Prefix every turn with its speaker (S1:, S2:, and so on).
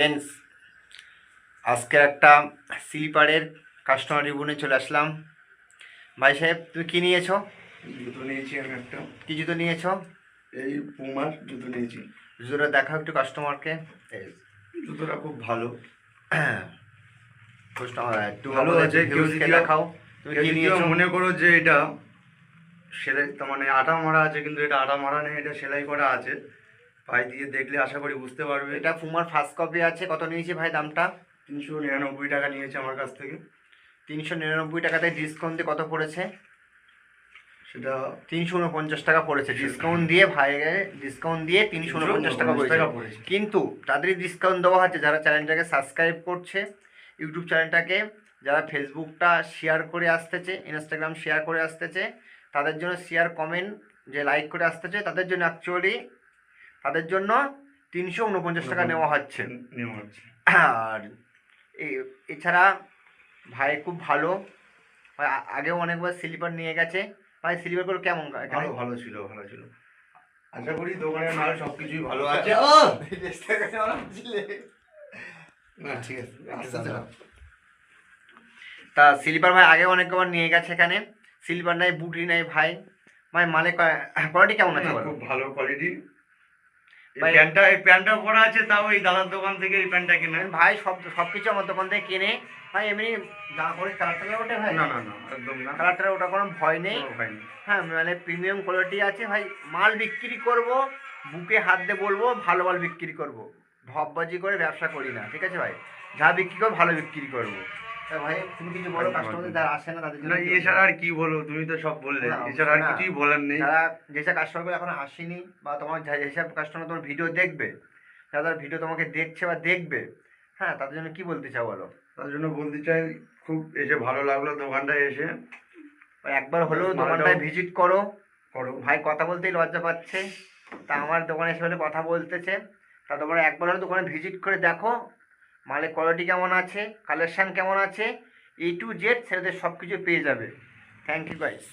S1: Friends, আজকে একটা স্লিপারের customer review নিয়ে চলে আসলাম। ভাই সাহেব, তুমি কি নিয়েছো?
S2: জুতো নিয়েছি আমি একটা।
S1: কি জুতো নিয়েছো?
S2: এই পুমার জুতো নিয়েছি।
S1: জুতোটা দেখাও একটু কাস্টমারকে।
S2: জুতোটা খুব ভালো।
S1: কাস্টমার একটু
S2: ভালো
S1: আমাদের
S2: আছে। কেউ
S1: ভিউজকে
S2: যদি
S1: দেখাও তুমি কি নিয়েছো।
S2: মনে করো যে এটা সেলাই, তার মানে আটা মারা আছে, কিন্তু এটা আটা মারা নেই, এটা সেলাই করা আছে। পায়ে দিয়ে দেখলে আশা করি বুঝতে পারবে।
S1: এটা পুমার ফার্স্ট কপি আছে। কত নিয়েছি ভাই দামটা?
S2: 399 টাকা নিয়েছে আমার কাছ থেকে।
S1: 399 টাকাতে ডিসকাউন্ট দিয়ে কত পড়েছে?
S2: সেটা
S1: 349 টাকা পড়েছে। ডিসকাউন্ট দিয়ে ভাই, ডিসকাউন্ট দিয়ে 349 টাকা পড়েছে। কিন্তু তাদেরই ডিসকাউন্ট দেওয়া হচ্ছে যারা চ্যানেলটাকে সাবস্ক্রাইব করছে, ইউটিউব চ্যানেলটাকে যারা ফেসবুকটা শেয়ার করে আসতেছে, ইনস্টাগ্রাম শেয়ার করে আসতেছে, তাদের জন্য শেয়ার কমেন্ট যে লাইক করে আসতেছে, তাদের জন্য অ্যাকচুয়ালি তাদের জন্য 349 টাকা নেওয়া হচ্ছে। আর এছাড়া ভাই খুব ভালো। ভাই আগেও অনেকবার স্লিপার নিয়ে গেছে। ভাই স্লিপারগুলো কেমন?
S2: ভালো ভালো ছিল, ভালো ছিল। আশা করি দোকানের মাল সব কিছুই ভালো আছে। না ঠিক আছে।
S1: তা স্লিপার ভাই আগে অনেকবার নিয়ে গেছে এখানে। স্লিপার নাই, বুটি নাই ভাই। ভাই মালে কোয়ালিটি কেমন আছে বলো?
S2: খুব ভালো কোয়ালিটি।
S1: ভাই
S2: এই প্যান্টটা পরা আছে, তাও এই দাদার দোকান থেকে এই প্যান্টটা কিনে।
S1: ভাই সব কিছু আমার দোকান থেকে কিনে। ভাই এমনি দাম করে কালার টালার ওঠে ভাই?
S2: না না না, একদম না।
S1: কালার টালার ওটা কোনো ভয় নেই।
S2: ভয় নেই।
S1: হ্যাঁ, মানে প্রিমিয়াম কোয়ালিটি আছে ভাই। মাল বিক্রি করব, বুকে হাত দিয়ে বলবো ভালো মাল বিক্রি করব। ঢপবাজি করে ব্যবসা করি না, ঠিক আছে ভাই? যা বিক্রি করবো ভালো বিক্রি করবো। তা ভাই তুমি কিছু বলো কাস্টমারদের যারা আসে না তাদের জন্য।
S2: না, এছাড়া আর কি বলবো, তুমি তো সব বললে। এছাড়া আর কিছুই বলার নেই।
S1: যারা যেসব কাস্টমারগুলো এখন আসেনি, বা তোমার যেসব কাস্টমার তোমার ভিডিও দেখবে, যারা ভিডিও তোমাকে দেখছে বা দেখবে, হ্যাঁ, তাদের জন্য কি বলতে চাও বলো?
S2: তার জন্য বলতে চাই, খুব এসে ভালো লাগলো দোকানটায় এসে।
S1: একবার হলেও দোকানটায় ভিজিট করো।
S2: করো।
S1: ভাই কথা বলতেই লজ্জা পাচ্ছে, তা আমার দোকানে এসে হলে কথা বলতেছে। তা তোমরা একবার হলে দোকানে ভিজিট করে দেখো মালের কোয়ালিটি কেমন আছে, কালেকশান কেমন আছে, A to Z সেটাতে সব কিছু পেয়ে যাবে। Thank you guys.